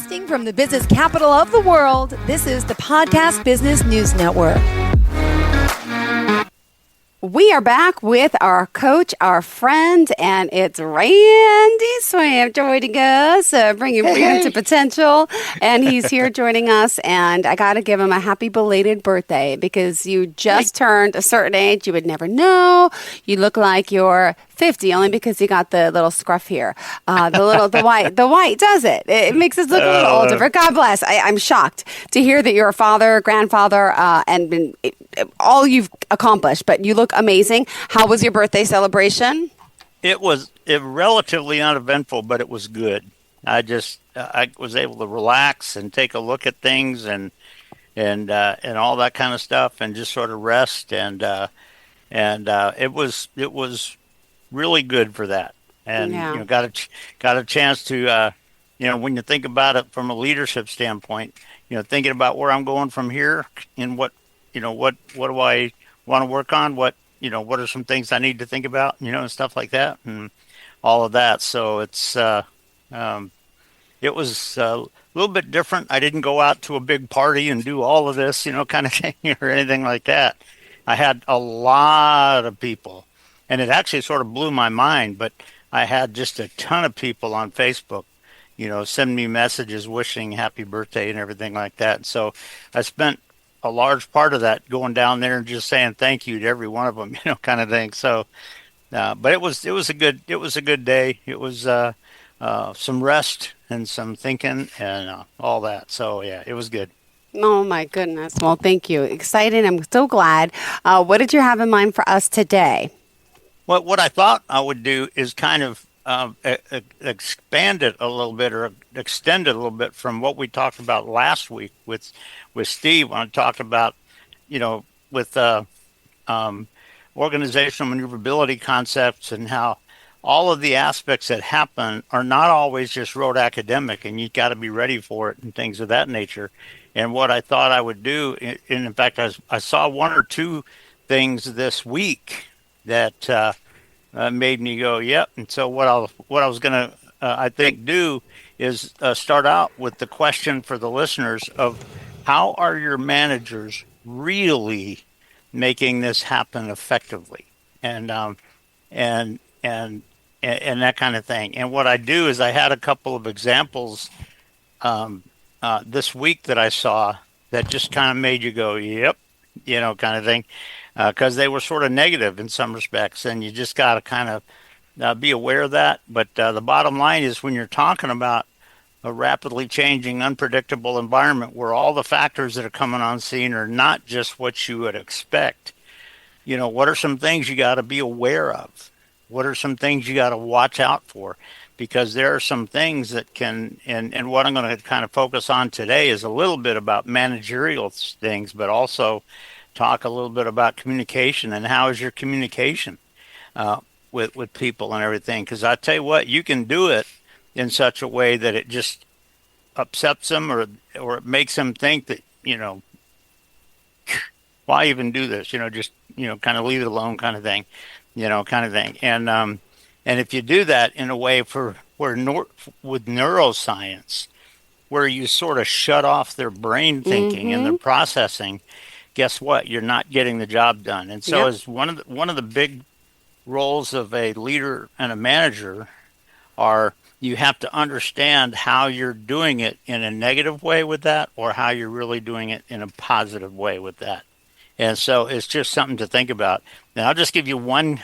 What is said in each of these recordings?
Broadcasting from the business capital of the world, this is the Podcast Business News Network. We are back with our coach, our friend, and it's Randy Swaim joining us, bringing freedom to potential. And he's here joining us, and I got to give him a happy belated birthday because you just turned a certain age. You would never know. You look like you're 50 only because you got the little scruff here. The white does it. It makes us look a little older, but God bless. I'm shocked to hear that you're a father, grandfather, and all you've accomplished, but you look amazing. How was your birthday celebration? It was relatively uneventful, but it was good. I was able to relax and take a look at things and all that kind of stuff, and just sort of rest. And it was really good for that. And got a chance to when you think about it from a leadership standpoint, thinking about where I'm going from here and what do I want to work on? What are some things I need to think about, and stuff like that, and all of that. So it was a little bit different. I didn't go out to a big party and do all of this, kind of thing or anything like that. I had a lot of people, and it actually sort of blew my mind, but I had just a ton of people on Facebook, send me messages wishing happy birthday and everything like that. So I spent a large part of that going down there and just saying thank you to every one of them, kind of thing. So, but it was a good day. It was some rest and some thinking and all that. So yeah, it was good. Oh my goodness. Well, thank you. Excited. I'm so glad. What did you have in mind for us today? Well, what I thought I would do is kind of expand it a little bit, or extend it a little bit from what we talked about last week with Steve, when I talked about, with organizational maneuverability concepts, and how all of the aspects that happen are not always just rote academic, and you've got to be ready for it and things of that nature. And what I thought I would do, and in fact, I saw one or two things this week that made me go, yep. And so what I was going to, I think, do is start out with the question for the listeners of how are your managers really making this happen effectively, and that kind of thing. And what I do is I had a couple of examples this week that I saw that just kind of made you go, yep, kind of thing. Because they were sort of negative in some respects, and you just got to kind of be aware of that. But the bottom line is, when you're talking about a rapidly changing, unpredictable environment where all the factors that are coming on scene are not just what you would expect, what are some things you got to be aware of? What are some things you got to watch out for? Because there are some things that can, and what I'm going to kind of focus on today is a little bit about managerial things, but also talk a little bit about communication and how is your communication with people and everything. Because I tell you what, you can do it in such a way that it just upsets them, or it makes them think that, why even do this? Just kind of leave it alone, kind of thing, kind of thing. And if you do that in a way with neuroscience, where you sort of shut off their brain thinking and their processing, guess what? You're not getting the job done. And so, as one of the big roles of a leader and a manager are, you have to understand how you're doing it in a negative way with that, or how you're really doing it in a positive way with that. And so it's just something to think about. Now, I'll just give you one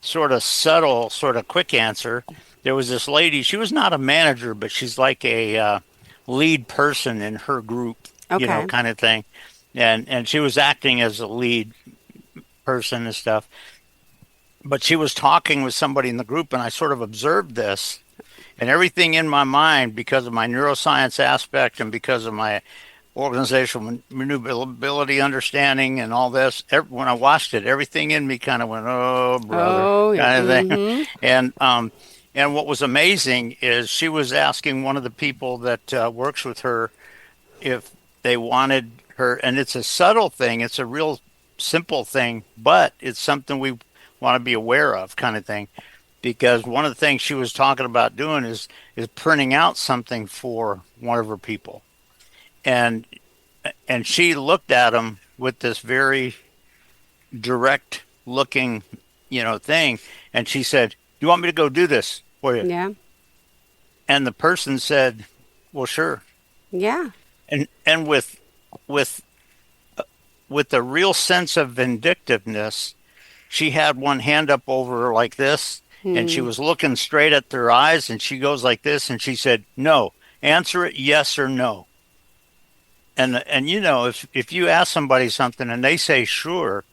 sort of subtle, sort of quick answer. There was this lady, she was not a manager, but she's like a lead person in her group, kind of thing. And she was acting as a lead person and stuff. But she was talking with somebody in the group, and I sort of observed this. And everything in my mind, because of my neuroscience aspect and because of my organizational maneuverability understanding and all this, when I watched it, everything in me kind of went, oh, brother, kind of thing. And what was amazing is she was asking one of the people that works with her if they wanted her, and it's a subtle thing, it's a real simple thing, but it's something we want to be aware of, kind of thing. because one of the things she was talking about doing is printing out something for one of her people, and she looked at him with this very direct looking, thing, and she said, "You want me to go do this for you?" Yeah. And the person said, "Well, sure." Yeah. And with with a real sense of vindictiveness, she had one hand up over her like this, and she was looking straight at their eyes, and she goes like this, and she said, "No, answer it yes or no." And if you ask somebody something and they say sure,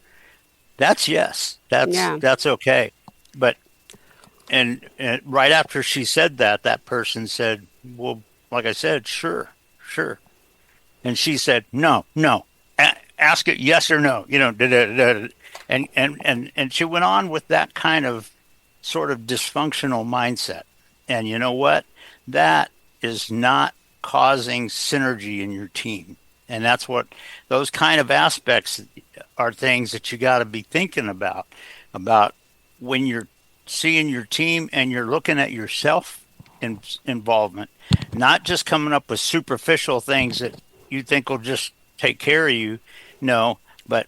that's yes, Yeah. that's okay. But and right after she said that, that person said, "Well, like I said, sure, sure." And she said, "No, no, ask it yes or no." And she went on with that kind of sort of dysfunctional mindset. And you know what? That is not causing synergy in your team. And that's what those kind of aspects are things that you got to be thinking about when you're seeing your team and you're looking at yourself involvement, not just coming up with superficial things that you think will just take care of you. No, but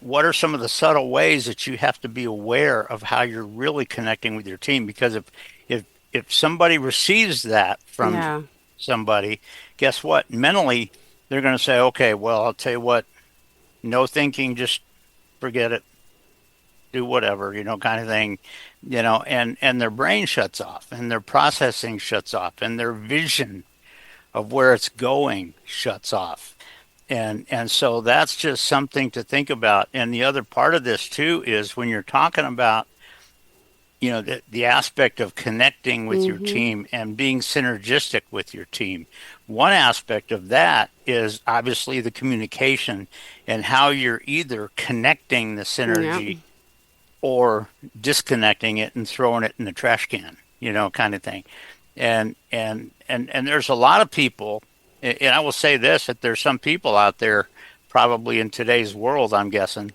what are some of the subtle ways that you have to be aware of how you're really connecting with your team? Because if somebody receives that from Yeah. somebody, guess what? Mentally, they're going to say, "Okay, well, I'll tell you what, no thinking, just forget it, do whatever, kind of thing, and their brain shuts off, and their processing shuts off, and their vision of where it's going shuts off." And so that's just something to think about. And the other part of this too is when you're talking about, the aspect of connecting with your team and being synergistic with your team. One aspect of that is obviously the communication and how you're either connecting the Yeah. synergy or disconnecting it and throwing it in the trash can, kind of thing. And there's a lot of people, and I will say this, that there's some people out there, probably in today's world, I'm guessing,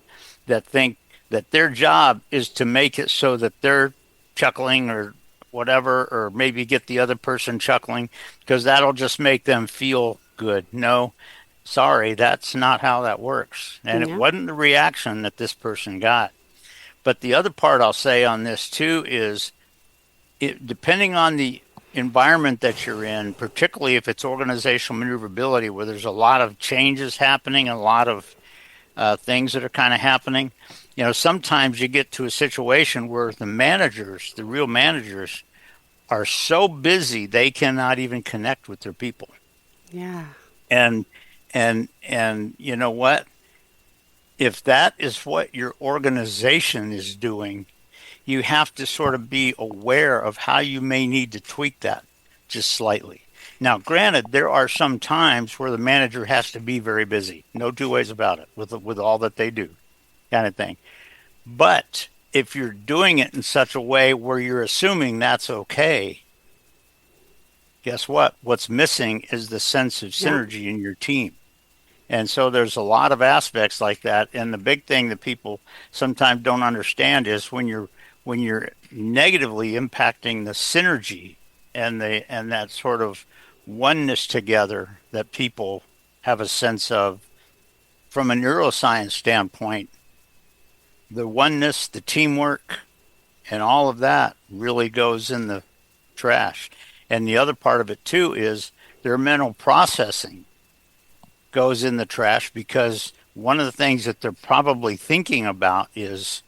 that think that their job is to make it so that they're chuckling or whatever, or maybe get the other person chuckling, because that'll just make them feel good. No, sorry, that's not how that works. And it Yeah. wasn't the reaction that this person got. But the other part I'll say on this too is, depending on the environment that you're in, particularly if it's organizational maneuverability, where there's a lot of changes happening, a lot of things that are kind of happening, sometimes you get to a situation where the managers, the real managers, are so busy they cannot even connect with their people. Yeah. And and you know what? If that is what your organization is doing, you have to sort of be aware of how you may need to tweak that just slightly. Now, granted, there are some times where the manager has to be very busy. No two ways about it with all that they do, kind of thing. But if you're doing it in such a way where you're assuming that's okay, guess what? What's missing is the sense of Yeah. synergy in your team. And so there's a lot of aspects like that. And the big thing that people sometimes don't understand is when you're negatively impacting the synergy and that sort of oneness together that people have a sense of from a neuroscience standpoint, the oneness, the teamwork, and all of that really goes in the trash. And the other part of it too is their mental processing goes in the trash, because one of the things that they're probably thinking about is,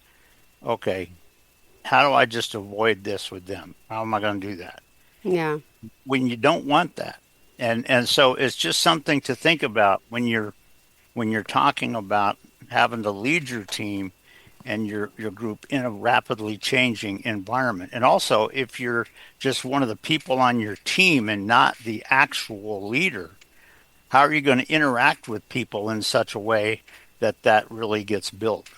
okay, how do I just avoid this with them? How am I going to do that? Yeah. When you don't want that. And so it's just something to think about when you're talking about having to lead your team and your group in a rapidly changing environment. And also, if you're just one of the people on your team and not the actual leader, how are you going to interact with people in such a way that that really gets built,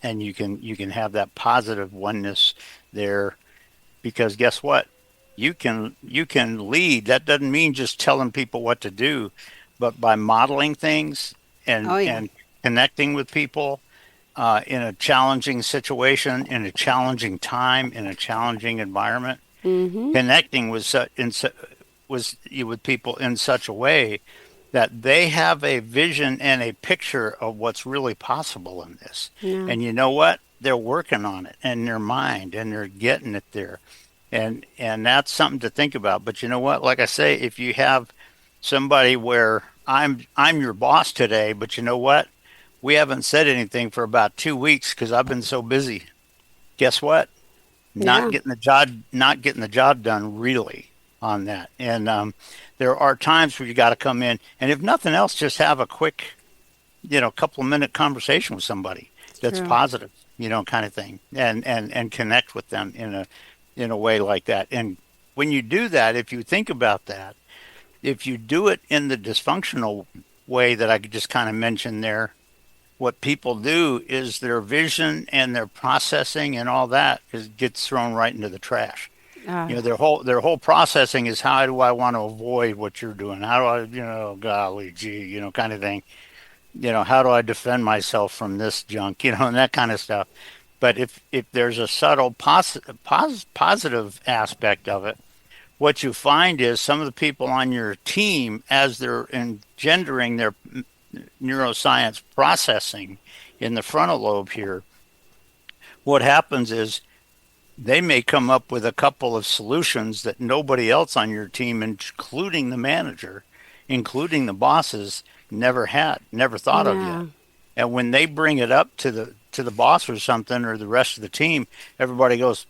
and you can have that positive oneness there? Because guess what, you can lead. That doesn't mean just telling people what to do, but by modeling things Oh, and yeah. and connecting with people, in a challenging situation, in a challenging time, in a challenging environment, Mm-hmm. connecting with people in such a way that they have a vision and a picture of what's really possible in this. Yeah. And you know what? They're working on it in their mind and they're getting it there. And that's something to think about. But you know what? Like I say, if you have somebody where I'm your boss today, but you know what? We haven't said anything for about 2 weeks because I've been so busy. Guess what? Yeah. Not getting the job done really on that. And there are times where you got to come in, and if nothing else, just have a quick, couple of minute conversation with somebody that's True. positive, kind of thing, and connect with them in a way like that. And when you do that, if you think about that, if you do it in the dysfunctional way that I just kind of mentioned there, what people do is their vision and their processing and all that gets thrown right into the trash. Uh, Their whole processing is, how do I want to avoid what you're doing? How do I, golly gee, kind of thing. How do I defend myself from this junk? And that kind of stuff. But if there's a subtle positive aspect of it, what you find is some of the people on your team, as they're engendering their neuroscience processing in the frontal lobe here, what happens is they may come up with a couple of solutions that nobody else on your team, including the manager, including the bosses, never thought of yet. yeah. And when they bring it up to the boss or something, or the rest of the team, everybody goes,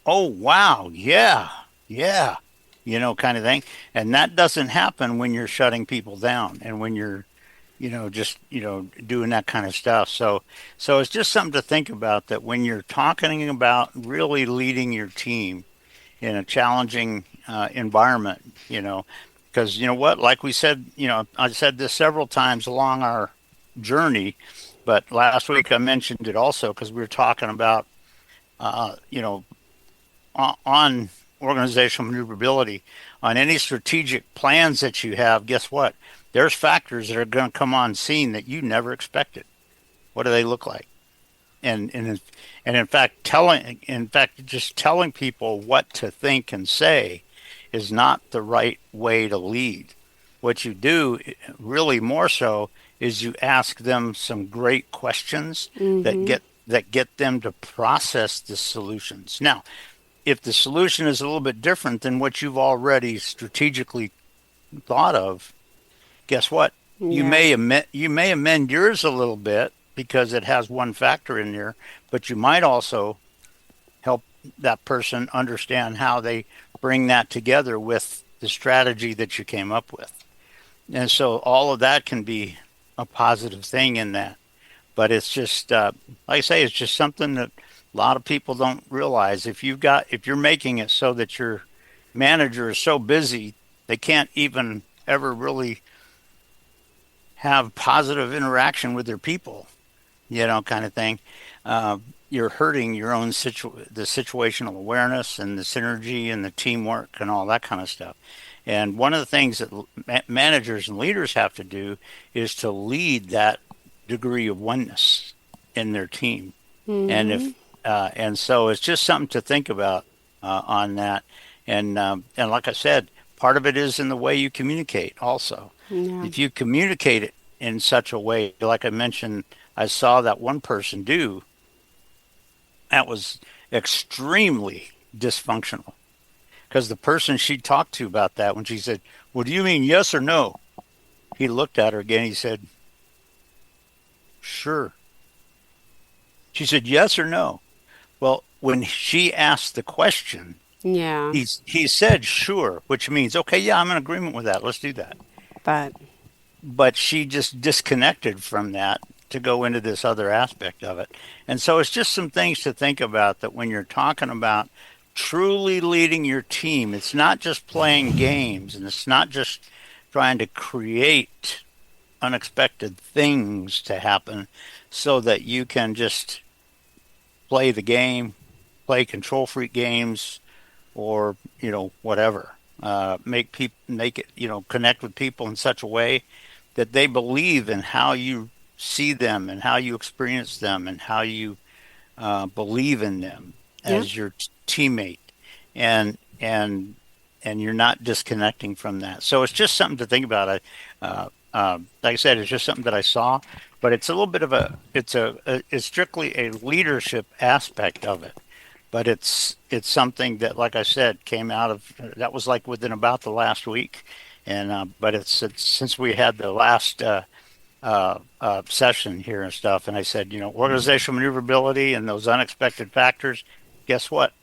"Oh wow, yeah, yeah," kind of thing. And that doesn't happen when you're shutting people down and when you're just doing that kind of stuff. So it's just something to think about, that when you're talking about really leading your team in a challenging environment, because you know what, like we said, I said this several times along our journey, but last week I mentioned it also because we were talking about uh, you know on organizational maneuverability, on any strategic plans that you have. Guess what? There's factors that are going to come on scene that you never expected. What do they look like? And in fact, just telling people what to think and say is not the right way to lead. What you do, really more so, is you ask them some great questions that Mm-hmm. get them to process the solutions. Now, if the solution is a little bit different than what you've already strategically thought of, guess what? Yeah. You may amend yours a little bit because it has one factor in there, but you might also help that person understand how they bring that together with the strategy that you came up with. And so all of that can be a positive thing in that. But it's just, like I say, it's just something that a lot of people don't realize. If you're making it so that your manager is so busy, they can't even ever really have positive interaction with their people, kind of thing. Uh, you're hurting your own the situational awareness and the synergy and the teamwork and all that kind of stuff. And one of the things that managers and leaders have to do is to lead that degree of oneness in their team. And Mm-hmm. if and so it's just something to think about on that. And like I said, part of it is in the way you communicate. Also, Yeah. if you communicate it in such a way, like I mentioned, I saw that one person do, that was extremely dysfunctional, because the person she talked to about that, when she said, "Well, do you mean yes or no?" He looked at her again. He said, "Sure." She said, "Yes or no?" Well, when she asked the question, Yeah. he said, "Sure," which means, okay, yeah, I'm in agreement with that. Let's do that. But But she just disconnected from that to go into this other aspect of it. And so it's just some things to think about, that when you're talking about truly leading your team, it's not just playing games, and it's not just trying to create unexpected things to happen so that you can just play the game, play control freak games, or whatever. Make it connect with people in such a way that they believe in how you see them and how you experience them and how you believe in them Yeah. as your teammate, and and and you're not disconnecting from that. So it's just something to think about. Like I said, it's just something that I saw, but it's a little bit of it's strictly a leadership aspect of it. But it's something that, like I said, came out of that was like within about the last week, and but it's since we had the last session here and stuff. And I said, organizational maneuverability and those unexpected factors. Guess what?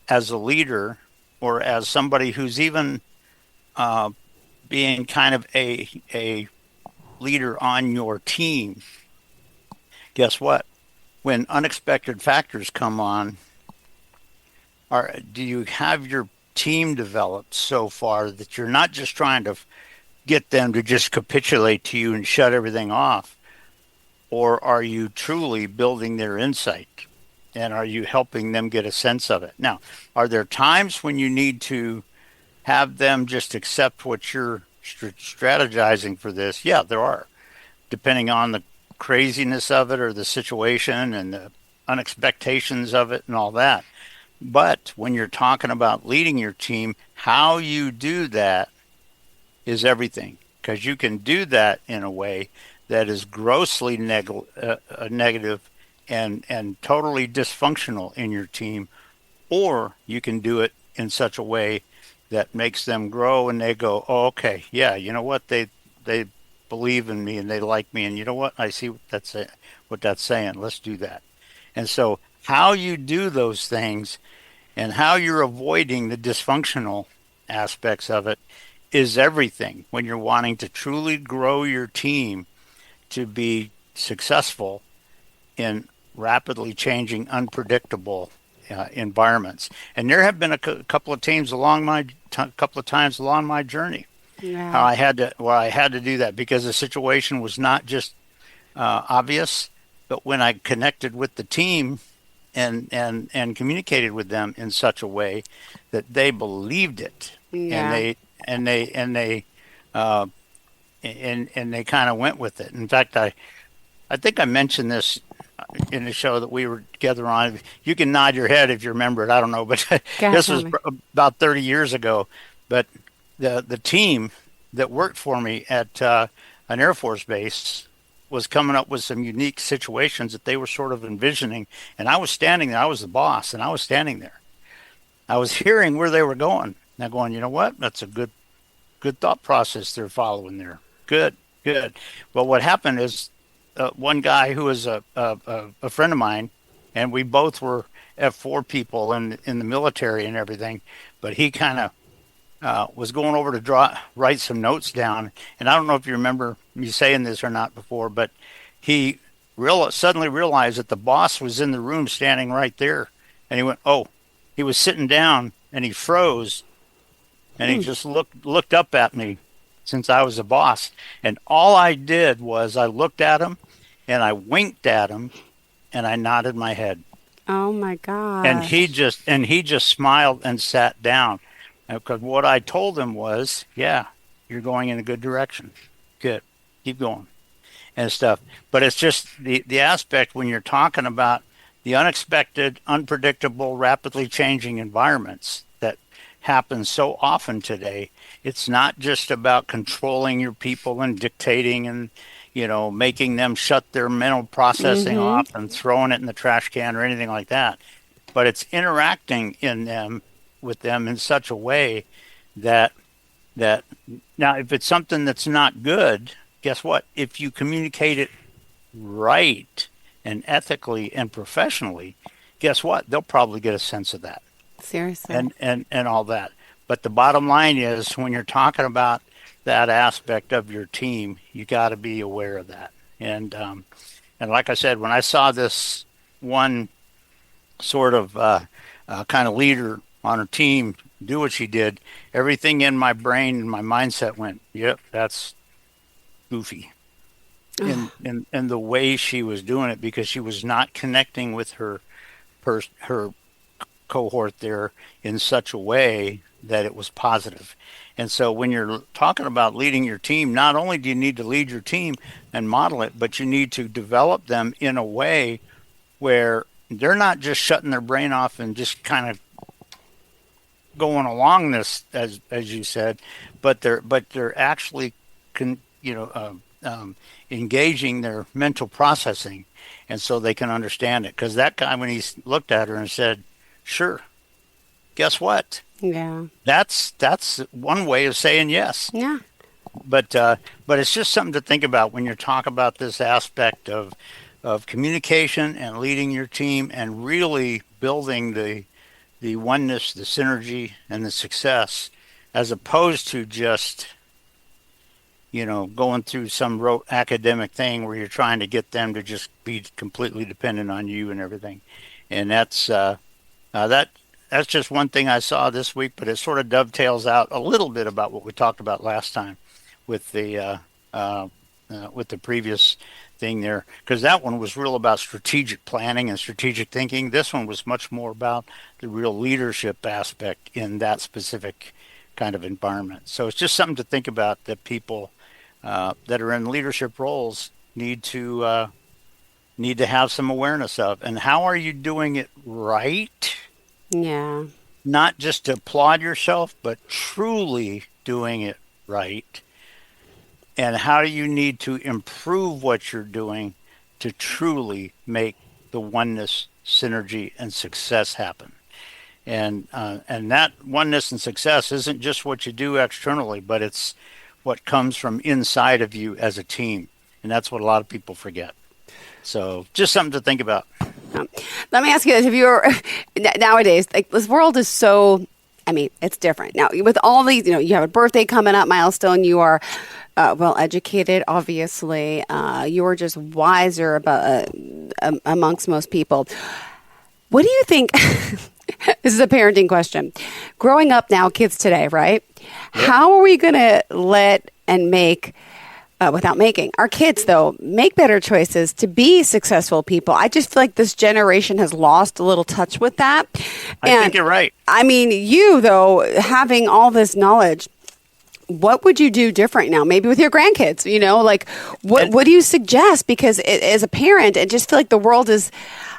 As a leader or as somebody who's even uh, being kind of a leader on your team, guess what? When unexpected factors come on, do you have your team developed so far that you're not just trying to get them to just capitulate to you and shut everything off? Or are you truly building their insight? And are you helping them get a sense of it? Now, are there times when you need to have them just accept what you're strategizing for this? Yeah, there are, depending on the craziness of it or the situation and the unexpectations of it and all that. But when you're talking about leading your team, how you do that is everything, because you can do that in a way that is grossly negative and totally dysfunctional in your team, or you can do it in such a way that makes them grow and they go, oh, okay, yeah, you know what, they believe in me and they like me, and you know what, I see what that's saying. Let's do that. And so, how you do those things and how you're avoiding the dysfunctional aspects of it is everything when you're wanting to truly grow your team to be successful in rapidly changing, unpredictable environments. And there have been a couple of teams along couple of times along my journey how Yeah. I had to do that because the situation was not just obvious, but when I connected with the team and communicated with them in such a way that they believed it, and Yeah. they and they kind of went with it. In fact, I think I mentioned this in the show that we were together on. You can nod your head if you remember it. I don't know, but Go ahead, this tell was me. about 30 years ago. But the team that worked for me at an Air Force base was coming up with some unique situations that they were sort of envisioning, and I was standing there. I was the boss, and I was standing there. I was hearing where they were going. Now going, you know what? That's a good thought process they're following there. Good, good. Well, what happened is one guy who was a friend of mine, and we both were F4 people in the military and everything, but he kind of was going over to write some notes down. And I don't know if you remember me saying this or not before, but he suddenly realized that the boss was in the room standing right there. And he went, oh, he was sitting down and he froze and he Hmm. just looked up at me since I was the boss. And all I did was I looked at him and I winked at him and I nodded my head. Oh my And gosh. he just smiled and sat down. Because what I told him was, yeah, you're going in a good direction. Good. Keep going and stuff. But it's just the aspect when you're talking about the unexpected, unpredictable, rapidly changing environments that happen so often today. It's not just about controlling your people and dictating and making them shut their mental processing Mm-hmm. off and throwing it in the trash can or anything like that. But it's interacting in them with them in such a way that that now if it's something that's not good, guess what? If you communicate it right and ethically and professionally, guess what? They'll probably get a sense of that Seriously. and all that. But the bottom line is when you're talking about that aspect of your team, you got to be aware of that. And like I said, when I saw this one sort of kind of leader on her team do what she did, everything in my brain and my mindset went, "Yep, that's goofy." Oh, In the way she was doing it because she was not connecting with her cohort there in such a way that it was positive. And so when you're talking about leading your team, not only do you need to lead your team and model it, but you need to develop them in a way where they're not just shutting their brain off and just kind of going along this, as you said, but they're actually engaging their mental processing, and so they can understand it. Because that guy, when he looked at her and said, "Sure, guess what?" Yeah, That's one way of saying yes. yeah, But it's just something to think about when you're talking about this aspect of communication and leading your team and really building the oneness, the synergy, and the success, as opposed to just going through some rote academic thing where you're trying to get them to just be completely dependent on you and everything. And that's just one thing I saw this week, but it sort of dovetails out a little bit about what we talked about last time with the previous thing there, because that one was real about strategic planning and strategic thinking. This one was much more about the real leadership aspect in that specific kind of environment. So it's just something to think about, that people that are in leadership roles need to have some awareness of. And how are you doing it right? yeah. Not just to applaud yourself, but truly doing it right. And how do you need to improve what you're doing to truly make the oneness, synergy, and success happen? And that oneness and success isn't just what you do externally, but it's what comes from inside of you as a team. And that's what a lot of people forget. So just something to think about. Let me ask you this. If you're nowadays, like, this world is so, I mean, it's different. Now, with all these, you have a birthday coming up, milestone, you are well educated, obviously. You are just wiser about amongst most people. What do you think? This is a parenting question. Growing up now, kids today, right? Yep. How are we going to let and make, without making, our kids, though, make better choices to be successful people? I just feel like this generation has lost a little touch with that. I think you're right. I mean, you, though, having all this knowledge, what would you do different now? Maybe with your grandkids, like what do you suggest? Because as a parent, I just feel like the world is,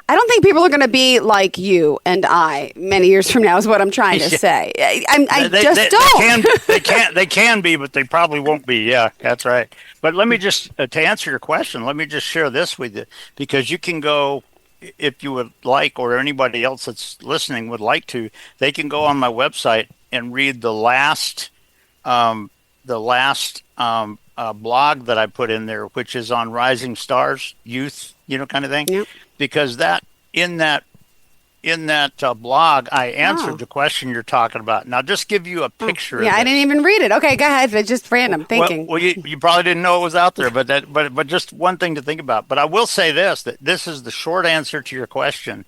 I don't think people are going to be like you and I many years from now, is what I'm trying to say. They can be, but they probably won't be. Yeah, that's right. But let me just, to answer your question, let me just share this with you, because you can go, if you would like, or anybody else that's listening would like to, they can go on my website and read the last blog that I put in there, which is on Rising Stars, youth, kind of thing. Yep. Because in that blog, I answered the question you're talking about. Now, just give you a picture. Yeah, I didn't even read it. Okay, go ahead. It's just random thinking. Well, you probably didn't know it was out there, but just one thing to think about. But I will say this: that this is the short answer to your question,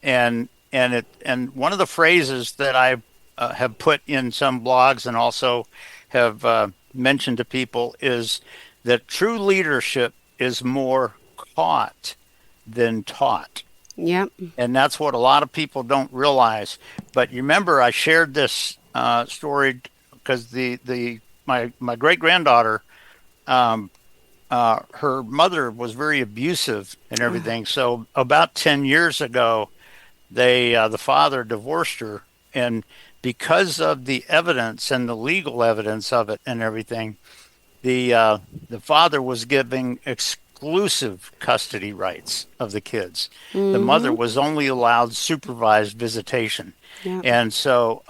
and one of the phrases that I have put in some blogs and also have mentioned to people is that true leadership is more caught than taught. Yep. And that's what a lot of people don't realize. But you remember, I shared this story because my great granddaughter, her mother was very abusive and everything. So about 10 years ago, the father divorced her, and because of the evidence and the legal evidence of it and everything, the father was giving exclusive custody rights of the kids. Mm-hmm. The mother was only allowed supervised visitation. Yep. And so,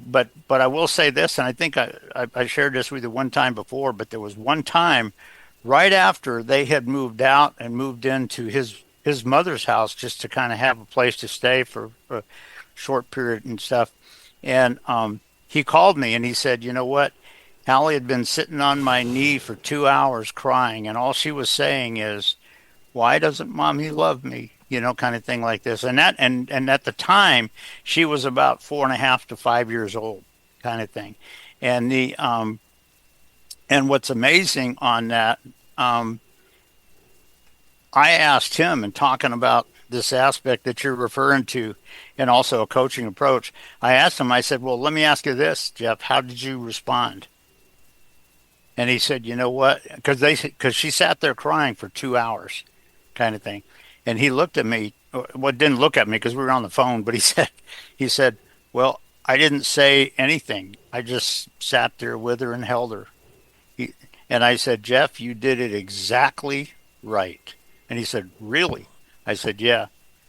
but I will say this, and I think I shared this with you one time before, but there was one time right after they had moved out and moved into his mother's house just to kind of have a place to stay for a short period and stuff. And he called me and he said, "You know what? Hallie had been sitting on my knee for 2 hours crying, and all she was saying is, 'Why doesn't Mommy love me?' Kind of thing like this." And at the time, she was about 4.5 to 5 years old, kind of thing. And and what's amazing on that, I asked him, and talking about this aspect that you're referring to, and also a coaching approach, I asked him, I said, well, let me ask you this, Jeff, how did you respond? And he said, you know what? Because she sat there crying for 2 hours, kind of thing. And he looked at me. Well, didn't look at me because we were on the phone. But he said, well, I didn't say anything. I just sat there with her and held her. And I said, Jeff, you did it exactly right. And he said, really? I said, yeah,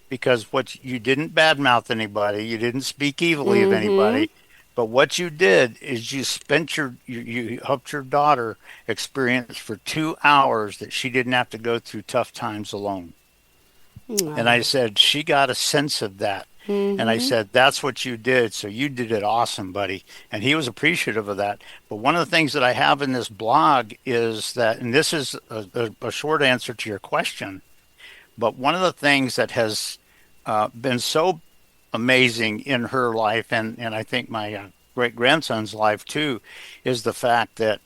because you didn't badmouth anybody. You didn't speak evilly of anybody. But what you did is you helped your daughter experience for 2 hours that she didn't have to go through tough times alone. Wow. And I said, she got a sense of that. And I said, that's what you did. So you did it awesome, buddy. And he was appreciative of that. But one of the things that I have in this blog is that, and this is a short answer to your question, but one of the things that has been so amazing in her life, and I think my great-grandson's life too, is the fact that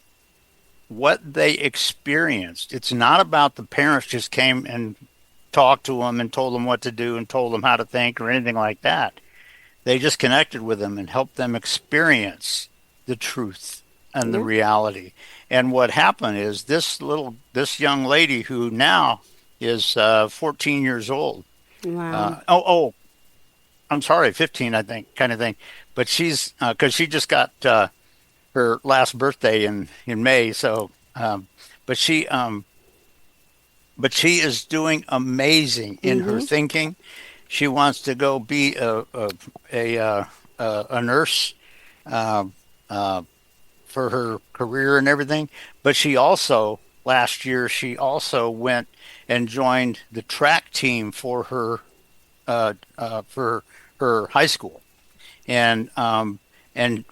what they experienced, it's not about the parents just came and talked to them and told them what to do and told them how to think or anything like that. They just connected with them and helped them experience the truth and the reality. And what happened is this young lady who now is 14 years old. Wow. I'm sorry, 15, I think, kind of thing. But she's, because she just got her last birthday in May. So, but she is doing amazing in her thinking. She wants to go be a nurse for her career and everything. But she also, last year, she also went and joined the track team for her high school. And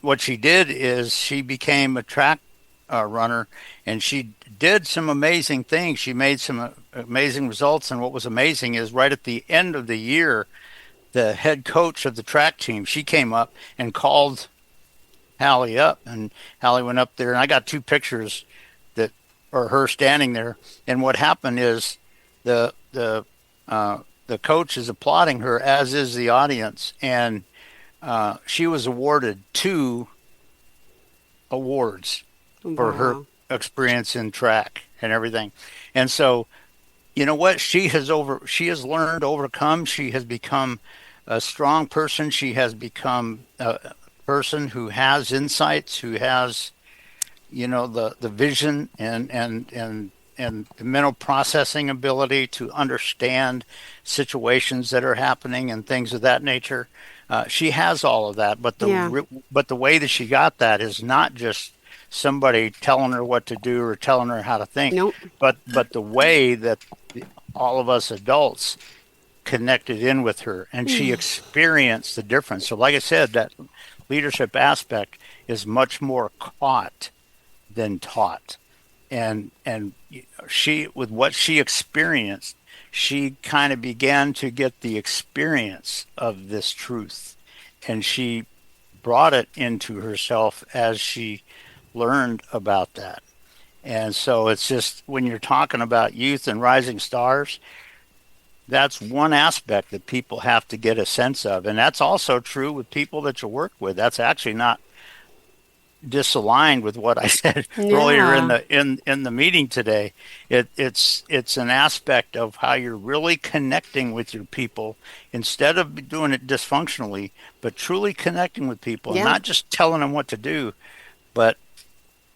what she did is she became a track runner, and she did some amazing things. She made some amazing results. And what was amazing is right at the end of the year, the head coach of the track team, she came up and called Hallie up, and Hallie went up there, and I got two pictures that are her standing there. And what happened is the coach is applauding her, as is the audience, and she was awarded 2 awards for her experience in track and everything. And so, you know what? She has learned to overcome. She has become a strong person. She has become a person who has insights, who has, the vision and the mental processing ability to understand situations that are happening and things of that nature. She has all of that, but the way that she got that is not just somebody telling her what to do or telling her how to think, but the way that all of us adults connected in with her, and she experienced the difference. So like I said, that leadership aspect is much more caught than taught. And she, with what she experienced, she kind of began to get the experience of this truth, and she brought it into herself as she learned about that. And so it's just, when you're talking about youth and rising stars, that's one aspect that people have to get a sense of. And that's also true with people that you work with. That's actually not disaligned with what I said earlier in the meeting today. It's an aspect of how you're really connecting with your people, instead of doing it dysfunctionally, but truly connecting with people, and not just telling them what to do, but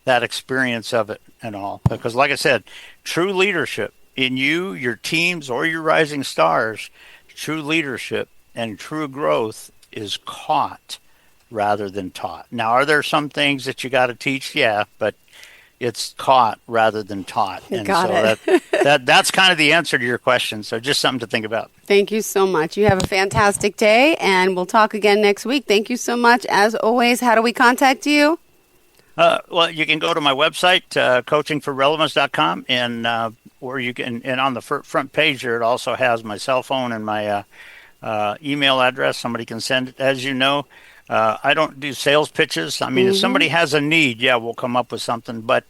that experience of it and all. Because like I said, true leadership in you, your teams, or your rising stars, true leadership and true growth is caught rather than taught. Now, are there some things that you got to teach? Yeah, but it's caught rather than taught. And got so that's kind of the answer to your question. So just something to think about. Thank you so much. You have a fantastic day, and we'll talk again next week. Thank you so much. As always, how do we contact you? Well, you can go to my website, coachingforrelevance.com, and or you can, and on the front page there, it also has my cell phone and my email address. Somebody can send it. As you know, I don't do sales pitches. I mean, if somebody has a need, we'll come up with something. But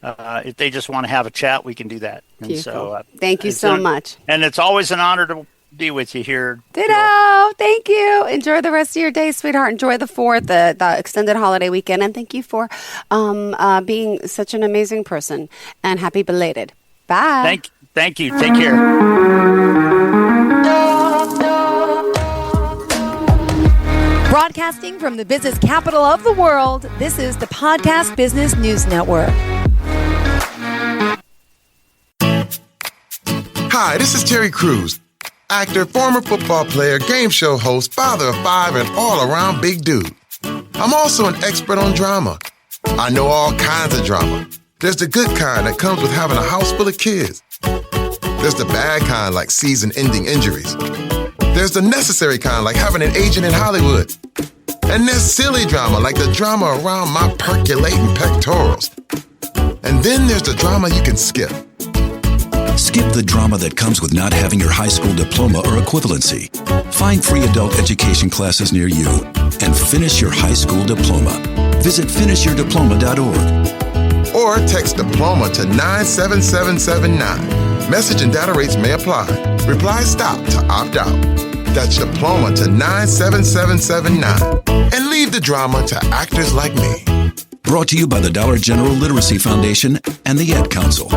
if they just want to have a chat, we can do that. And so, thank you so much. And it's always an honor be with you here. Ditto. Thank you. Enjoy the rest of your day, sweetheart. Enjoy the 4th, the extended holiday weekend. And thank you for being such an amazing person. And happy belated. Bye. Thank you. Take care. Broadcasting from the business capital of the world, this is the Podcast Business News Network. Hi, this is Terry Crews, actor, former football player, game show host, father of 5, and all-around big dude. I'm also an expert on drama. I know all kinds of drama. There's the good kind that comes with having a house full of kids. There's the bad kind like season-ending injuries. There's the necessary kind like having an agent in Hollywood. And there's silly drama like the drama around my percolating pectorals. And then there's the drama you can skip. Skip the drama that comes with not having your high school diploma or equivalency. Find free adult education classes near you and finish your high school diploma. Visit finishyourdiploma.org. Or text diploma to 97779. Message and data rates may apply. Reply stop to opt out. That's diploma to 97779. And leave the drama to actors like me. Brought to you by the Dollar General Literacy Foundation and the Ad Council.